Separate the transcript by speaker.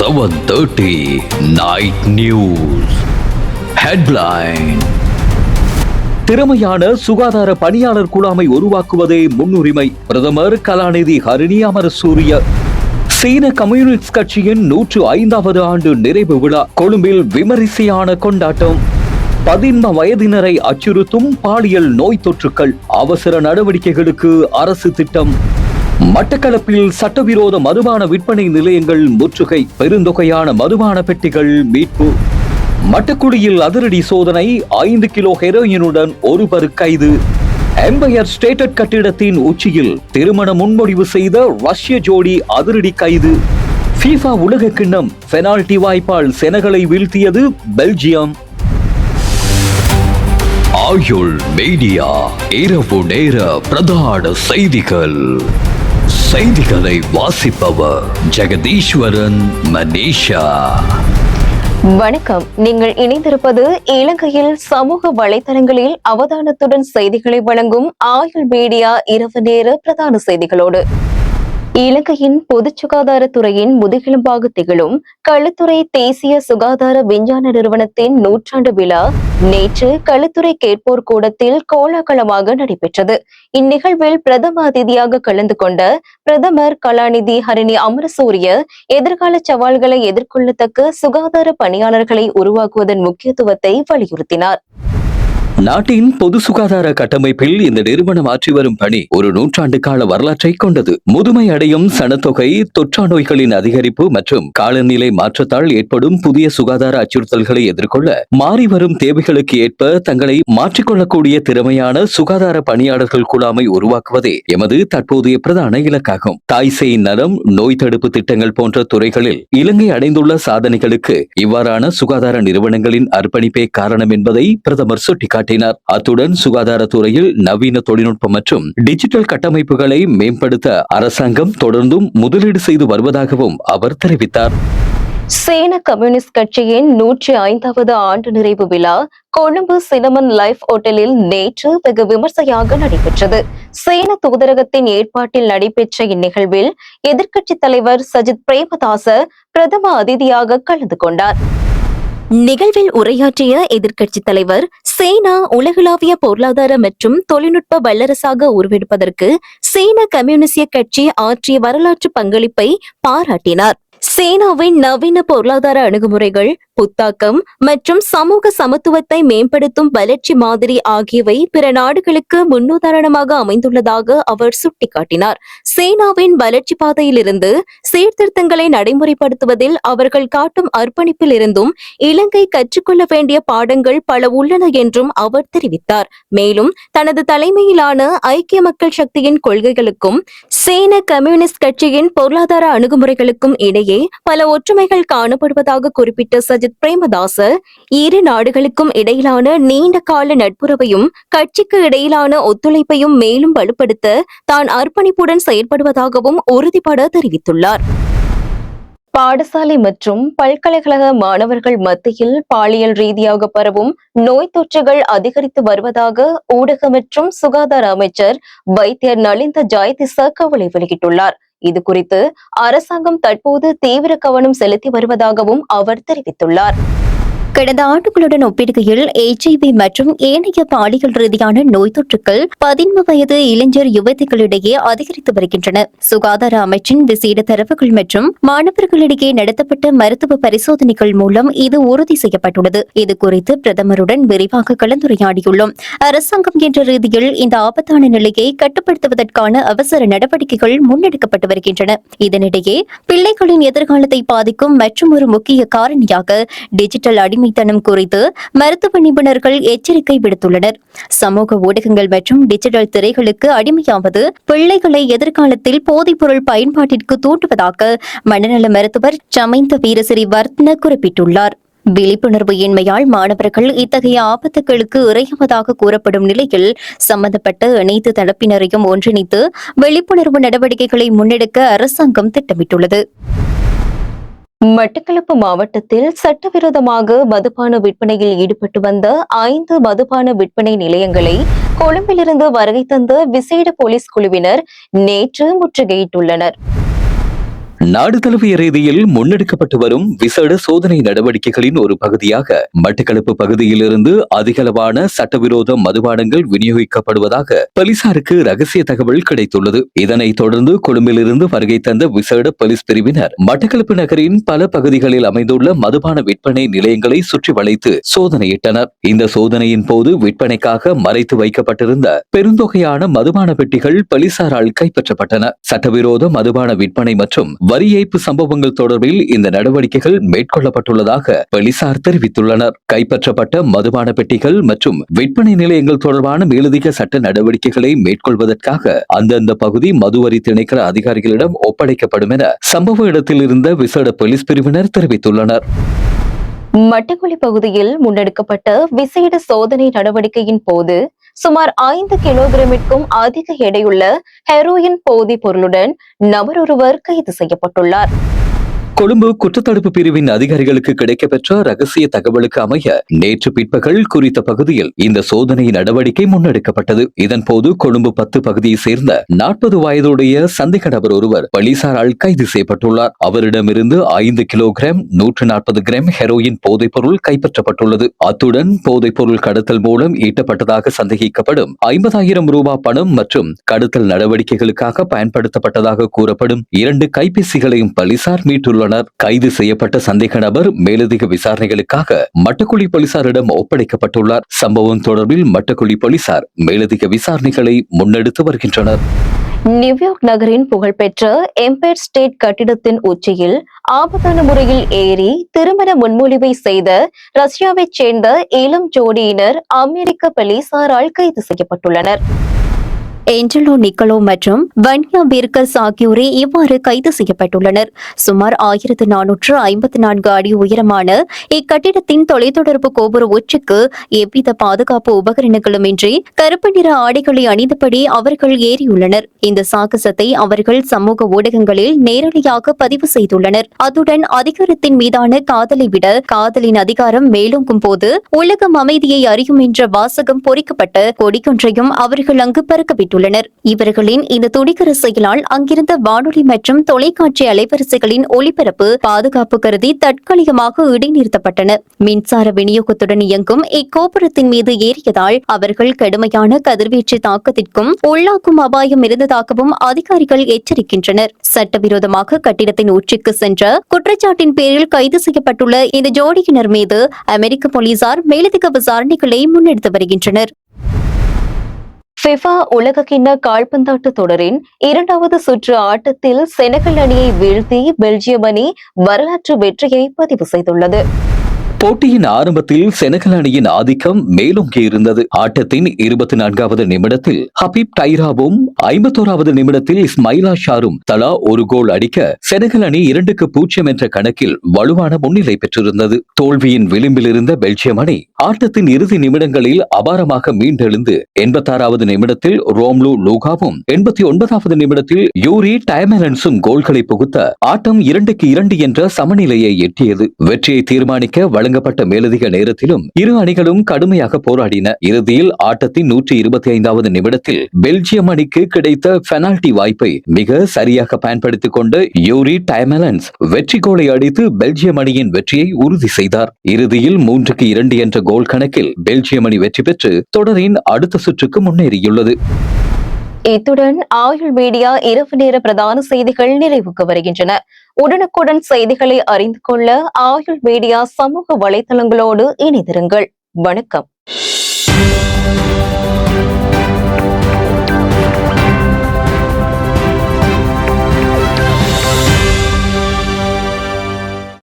Speaker 1: 7:30 Night News. Headline: திறமையான சுகாதார பணியாளர் குழாமை உருவாக்குவதே முன்னுரிமை. பிரதமர் கலாநிதி ஹரிணி அமரசூரிய. சீன கம்யூனிஸ்ட் கட்சியின் 105வது ஆண்டு நிறைவு விழா கொழும்பில் விமரிசையான கொண்டாட்டம். 15 வயதினரை அச்சுறுத்தும் பாலியல் நோய் தொற்றுக்கள், அவசர நடவடிக்கைகளுக்கு அரசு திட்டம். மட்டக்களப்பில் சட்டவிரோத மதுபான விற்பனை நிலையங்கள் முற்றுகை, பெருந்தொகையான மதுபான பெட்டிகள் மீட்பு. மட்டக்குடியில் அதிரடி சோதனை, 5 கிலோ ஹெரோயினுடன் ஒருவர் கைது. எம்பயர் ஸ்டேட்டட் கட்டிடத்தின் உச்சியில் திருமண முன்மொழிவு செய்த ரஷ்ய ஜோடி அதிரடி கைது. FIFA உலக கிண்ணம் பெனால்டி வாய்ப்பால் செனகலை வீழ்த்தியது பெல்ஜியம். ஆயுள் மீடியா இரவு நேர பிரதான செய்திகள். செய்திகளை வாசிப்பவர் ஜெகதீஸ்வரன் மனிஷா.
Speaker 2: வணக்கம். நீங்கள் இணைந்திருப்பது இலங்கையில் சமூக வலைதளங்களில் அவதானத்துடன் செய்திகளை வழங்கும் ஆயுள் மீடியா இரவு நேர பிரதான செய்திகளோடு. இலங்கையின் பொது சுகாதாரத்துறையின் முதுகெலும்பாக திகழும் களுத்துறை தேசிய சுகாதார விஞ்ஞான நிறுவனத்தின் 100ஆண்டு விழா நேற்று களுத்துறை கேட்போர் கூடத்தில் கோலாகலமாக நடைபெற்றது. இந்நிகழ்வில் பிரதம அதிதியாக கலந்து கொண்ட பிரதமர் கலாநிதி ஹரிணி அமரசூரிய எதிர்கால சவால்களை எதிர்கொள்ளத்தக்க சுகாதார பணியாளர்களை உருவாக்குவதன் முக்கியத்துவத்தை வலியுறுத்தினார்.
Speaker 1: நாட்டின் பொது சுகாதார கட்டமைப்பில் இந்த நிறுவனம் ஆற்றி வரும் பணி ஒரு 100ஆண்டு கால வரலாற்றை கொண்டது. முதுமை அடையும் சனத்தொகை, தொற்றா நோய்களின் அதிகரிப்பு மற்றும் காலநிலை மாற்றத்தால் ஏற்படும் புதிய சுகாதார அச்சுறுத்தல்களை எதிர்கொள்ள மாறி வரும் தேவைகளுக்கு ஏற்ப தங்களை மாற்றிக்கொள்ளக்கூடிய திறமையான சுகாதார பணியாளர்கள் குழாமை உருவாக்குவதே எமது தற்போதைய பிரதான இலக்காகும். தாய் சேய் நலம், நோய் தடுப்பு திட்டங்கள் போன்ற துறைகளில் இலங்கை அடைந்துள்ள சாதனைகளுக்கு இவ்வாறான சுகாதார நிறுவனங்களின் அர்ப்பணிப்பே காரணம் என்பதை பிரதமர் சுட்டிக்காட்டினார். அத்துடன் சுகாதாரத்துறையில் நவீன தொழில்நுட்பம் மற்றும் டிஜிட்டல் கட்டமைப்புகளை மேம்படுத்த அரசாங்கம் தொடர்ந்தும் முதலீடு செய்து வருவதாகவும் அவர் தெரிவித்தார்.
Speaker 2: சீன கம்யூனிஸ்ட் கட்சியின் 105வது ஆண்டு நிறைவு விழா கொழும்பு சினமன் லைஃப் ஹோட்டலில் நேற்று வெகு விமர்சையாக நடைபெற்றது. சீன தூதரகத்தின் ஏற்பாட்டில் நடைபெற்ற இந்நிகழ்வில் எதிர்க்கட்சித் தலைவர் சஜித் பிரேமதாச பிரதம அதிதியாக கலந்து கொண்டார். நிகழ்வில் உரையாற்றிய எதிர்க்கட்சித் தலைவர் சீனா உலகளாவிய பொருளாதார மற்றும் தொழில்நுட்ப வல்லரசாக உருவெடுப்பதற்கு சீன கம்யூனிஸ்ட் கட்சி ஆற்றிய வரலாற்று பங்களிப்பை பாராட்டினார். சீனாவின் நவீன பொருளாதார அணுகுமுறைகள், புத்தாக்கம் மற்றும் சமூக சமத்துவத்தை மேம்படுத்தும் வளர்ச்சி மாதிரி ஆகியவை பிற நாடுகளுக்கு முன்னுதாரணமாக அமைந்துள்ளதாக அவர் சுட்டிக்காட்டினார். சீனாவின் வளர்ச்சி பாதையிலிருந்து சீர்திருத்தங்களை நடைமுறைப்படுத்துவதில் அவர்கள் காட்டும் அர்ப்பணிப்பில் இருந்தும் இலங்கை கற்றுக்கொள்ள வேண்டிய பாடங்கள் பல உள்ளன என்றும் அவர் தெரிவித்தார். மேலும் தனது தலைமையிலான ஐக்கிய மக்கள் சக்தியின் கொள்கைகளுக்கும் சீன கம்யூனிஸ்ட் கட்சியின் பொருளாதார அணுகுமுறைகளுக்கும் இடையே பல ஒற்றுமைகள் காணப்படுவதாக குறிப்பிட்ட சஜித் பிரேமதாச இரு நாடுகளுக்கும் இடையிலான நீண்ட கால நட்புறவையும் கட்சிக்கு இடையிலான ஒத்துழைப்பையும் மேலும் வலுப்படுத்த தான் அர்ப்பணிப்புடன் செயல்படுவதாகவும் உறுதிபட தெரிவித்துள்ளார். பாடசாலை மற்றும் பல்கலைக்கழக மாணவர்கள் மத்தியில் பாலியல் ரீதியாக பரவும் நோய் தொற்றுகள் அதிகரித்து வருவதாக ஊடக மற்றும் சுகாதார அமைச்சர் வைத்தியர் நலிந்த ஜாயதிச கவலை வெளியிட்டுள்ளார். இது குறித்து அரசாங்கம் தற்போது தீவிர கவனம் செலுத்தி வருவதாகவும் அவர் தெரிவித்துள்ளார். கடந்த ஆண்டுகளுடன் ஒப்பிடுகையில் HIV மற்றும் ஏனைய பாலியல் ரீதியான நோய் தொற்றுகள் 15 வயது இளைஞர் யுவதிகளிடையே அதிகரித்து வருகின்றன. சுகாதார அமைச்சின் விசேட தரவுகள் மற்றும் மாணவர்களிடையே நடத்தப்பட்ட மருத்துவ பரிசோதனைகள் மூலம் இது உறுதி செய்யப்பட்டுள்ளது. இது குறித்து பிரதமருடன் விரிவாக கலந்துரையாடியுள்ளோம். அரசாங்கம் என்ற ரீதியில் இந்த ஆபத்தான நிலையை கட்டுப்படுத்துவதற்கான அவசர நடவடிக்கைகள் முன்னெடுக்கப்பட்டு வருகின்றன. இதனிடையே பிள்ளைகளின் எதிர்காலத்தை பாதிக்கும் மற்றும் ஒரு முக்கிய காரணியாக டிஜிட்டல் அடிமைத்தனம் குறித்து மருத்துவ நிபுணர்கள் எச்சரிக்கை விடுத்துள்ளனர். சமூக ஊடகங்கள் மற்றும் டிஜிட்டல் திரைகளுக்கு அடிமையாவது பிள்ளைகளை எதிர்காலத்தில் போதைப்பொருள் பயன்பாட்டிற்கு தூண்டுவதாக மனநல மருத்துவர் சமைந்த வீரசிறி வர்த்தன குறிப்பிட்டுள்ளார். விழிப்புணர்வு இன்மையால் மாணவர்கள் இத்தகைய ஆபத்துகளுக்கு இறையுவதாக கூறப்படும் நிலையில் சம்பந்தப்பட்ட அனைத்து தரப்பினரையும் ஒன்றிணைத்து விழிப்புணர்வு நடவடிக்கைகளை முன்னெடுக்க அரசாங்கம் திட்டமிட்டுள்ளது. மட்டக்களப்பு மாவட்டத்தில் சட்டவிரோதமாக மதுபான விற்பனையில் ஈடுபட்டு வந்த 5 மதுபான விற்பனை நிலையங்களை கொழும்பிலிருந்து வருகை தந்த விசேட போலீஸ் குழுவினர் நேற்று முற்றுகையிட்டுள்ளனர்.
Speaker 1: நாடு தழுவிய ரீதியில் முன்னெடுக்கப்பட்டு வரும் விசேட சோதனை நடவடிக்கைகளின் ஒரு பகுதியாக மட்டக்களப்பு பகுதியிலிருந்து அதிகளவான சட்டவிரோத மதுபானங்கள் விநியோகிக்கப்படுவதாக போலீசாருக்கு ரகசிய தகவல் கிடைத்துள்ளது. இதனைத் தொடர்ந்து கொழும்பிலிருந்து வருகை தந்த விசேட போலீஸ் பிரிவினர் மட்டக்களப்பு நகரின் பல பகுதிகளில் அமைந்துள்ள மதுபான விற்பனை நிலையங்களை சுற்றி வளைத்து சோதனையிட்டனர். இந்த சோதனையின் போது விற்பனைக்காக மறைத்து வைக்கப்பட்டிருந்த பெருந்தொகையான மதுபான பெட்டிகள் போலீசாரால் கைப்பற்றப்பட்டன. சட்டவிரோத மதுபான விற்பனை மற்றும் வரி ஏய்ப்பு சம்பவங்கள் தொடர்பில் இந்த நடவடிக்கைகள் மேற்கொள்ளப்பட்டுள்ளதாக போலீசார் தெரிவித்துள்ளனர். கைப்பற்றப்பட்ட மதுபான பெட்டிகள் மற்றும் விற்பனை நிலையங்கள் தொடர்பான மேலதிக சட்ட நடவடிக்கைகளை மேற்கொள்வதற்காக அந்தந்த பகுதி மதுவரி திணைக்கள அதிகாரிகளிடம் ஒப்படைக்கப்படும் என சம்பவ இடத்தில் இருந்த விசேட போலீஸ் பிரிவினர் தெரிவித்துள்ளனர்.
Speaker 2: மட்டக்குளி பகுதியில் முன்னெடுக்கப்பட்ட விசேட சோதனை நடவடிக்கையின் போது சுமார் 5 கிலோகிராமிற்கும் அதிக எடையுள்ள ஹெரோயின் போதைப் பொருளுடன் நபர் ஒருவர் கைது செய்யப்பட்டுள்ளார்.
Speaker 1: கொழும்பு குற்றத்தடுப்பு பிரிவின் அதிகாரிகளுக்கு கிடைக்கப்பெற்ற ரகசிய தகவலுக்கு அமைய நேற்று பிற்பகல் குறித்த பகுதியில் இந்த சோதனை நடவடிக்கை முன்னெடுக்கப்பட்டது. இதன்போது கொழும்பு 10 பகுதியை சேர்ந்த 40 வயதுடைய சந்தேக நபர் ஒருவர் போலீசாரால் கைது செய்யப்பட்டுள்ளார். அவரிடமிருந்து 5 கிலோகிராம் 140 கிராம் ஹெரோயின் போதைப் பொருள் கைப்பற்றப்பட்டுள்ளது. அத்துடன் போதைப் பொருள் கடத்தல் மூலம் ஈட்டப்பட்டதாக சந்தேகிக்கப்படும் 50,000 ரூபாய் பணம் மற்றும் கடத்தல் நடவடிக்கைகளுக்காக பயன்படுத்தப்பட்டதாக கூறப்படும் 2 கைபேசிகளையும் போலீசார் மீட்டுள்ளனர். கைது செய்யப்பட்ட சந்தேக நபர் மேலதிக விசாரணைகளுக்காக மட்டக்குளி போலீசாரிடம் ஒப்படைக்கப்பட்டுள்ளார். சம்பவம் தொடர்பில் மட்டக்குளி போலீசார் மேலதிக விசாரணைகளை முன்னெடுத்து வருகின்றனர்.
Speaker 2: நியூயார்க் நகரின் புகழ்பெற்ற எம்பயர் ஸ்டேட் கட்டிடத்தின் உச்சியில் ஆபத்தான முறையில் ஏறி திருமண முன்மொழிவை செய்த ரஷ்யாவைச் சேர்ந்த இளம் ஜோடியினர் அமெரிக்க போலீசாரால் கைது செய்யப்பட்டுள்ளனர்.
Speaker 3: ஏஞ்சலோ நிக்கலோ மற்றும் வன்யா பீர்கஸ் ஆகியோரே இவ்வாறு கைது செய்யப்பட்டுள்ளனர். சுமார் 1454 அடி உயரமான இக்கட்டிடத்தின் தொலைத்தொடர்பு கோபுர உச்சிக்கு எவ்வித பாதுகாப்பு உபகரணங்களும் இன்றி கருப்பு நிற ஆடைகளை அணிந்தபடி அவர்கள் ஏறியுள்ளனர். இந்த சாகசத்தை அவர்கள் சமூக ஊடகங்களில் நேரடியாக பதிவு செய்துள்ளனர். அத்துடன் அதிகாரத்தின் மீதான காதலை விட காதலின் அதிகாரம் மேலோங்கும் போது உலகம் அமைதியை அறியும் என்ற வாசகம் பொறிக்கப்பட்ட கொடியொன்றையும் அவர்கள் அங்கு பறக்கவிட்டுள்ளனர். இவர்களின் இந்த துடிகர செயலால் அங்கிருந்த வானொலி மற்றும் தொலைக்காட்சி அலைவரிசைகளின் ஒளிபரப்பு பாதுகாப்பு கருதி தற்காலிகமாக இடைநிறுத்தப்பட்டன. மின்சார விநியோகத்துடன் இயங்கும் இக்கோபுரத்தின் மீது ஏறியதால் அவர்கள் கடுமையான கதிர்வீச்சு தாக்கத்திற்கும் உள்ளாக்கும் அபாயம் இருந்ததாகவும் அதிகாரிகள் எச்சரிக்கின்றனர். சட்டவிரோதமாக கட்டிடத்தின் உச்சிக்கு சென்ற குற்றச்சாட்டின் பேரில் கைது செய்யப்பட்டுள்ள இந்த ஜோடியினர் மீது அமெரிக்க போலீசார் மேலதிக விசாரணைகளை முன்னெடுத்து வருகின்றனர்.
Speaker 2: ஃபிஃபா உலகக்கிண்ண கால்பந்தாட்ட தொடரின் 2வது சுற்று ஆட்டத்தில் செனகல் அணியை வீழ்த்தி பெல்ஜியம் அணி வரலாற்று வெற்றியை பதிவு செய்துள்ளது.
Speaker 1: போட்டியின் ஆரம்பத்தில் செனகல் அணியின் ஆதிக்கம் மேலோங்கி இருந்தது. ஆட்டத்தின் 24வது நிமிடத்தில் ஹபீப் டைராவும் 51வது நிமிடத்தில் இஸ்மாயிலா ஷாரும் தலா ஒரு கோல் அடிக்க செனகல் அணி 2-0 என்ற கணக்கில் வலுவான முன்னிலை பெற்றிருந்தது. தோல்வியின் விளிம்பில் இருந்த பெல்ஜியம் அணி ஆட்டத்தின் இறுதி நிமிடங்களில் அபாரமாக மீண்டெழுந்து 86வது நிமிடத்தில் ரோம்லு லூகாவும் 89வது நிமிடத்தில் யூரி டைமெலன்ஸும் கோல்களை புகுத்த ஆட்டம் 2-2 என்ற சமநிலையை எட்டியது. வெற்றியை தீர்மானிக்க வழங்கப்பட்ட மேலதிக நேரத்திலும் இரு அணிகளும் கடுமையாக போராடின. இறுதியில் ஆட்டத்தின் 125வது நிமிடத்தில் பெல்ஜியம் அணிக்கு கிடைத்த பெனால்டி வாய்ப்பை மிக சரியாக பயன்படுத்திக் கொண்ட யூரி டைமெலன்ஸ் வெற்றி கோலை அடித்து பெல்ஜியம் அணியின் வெற்றியை உறுதி செய்தார். இறுதியில் 3-2 என்ற கோல் கணக்கில் பெல்ஜியம் அணி வெற்றி பெற்று தொடரின் அடுத்த சுற்றுக்கு முன்னேறியுள்ளது.
Speaker 2: இத்துடன் ஆயுள் மீடியா இரவு நேர பிரதான செய்திகள் நிறைவுக்கு வருகின்றன. உடனுக்குடன் செய்திகளை அறிந்து கொள்ள ஆயுள் மீடியா சமூக வலைதளங்களோடு இணைந்திருங்கள். வணக்கம்.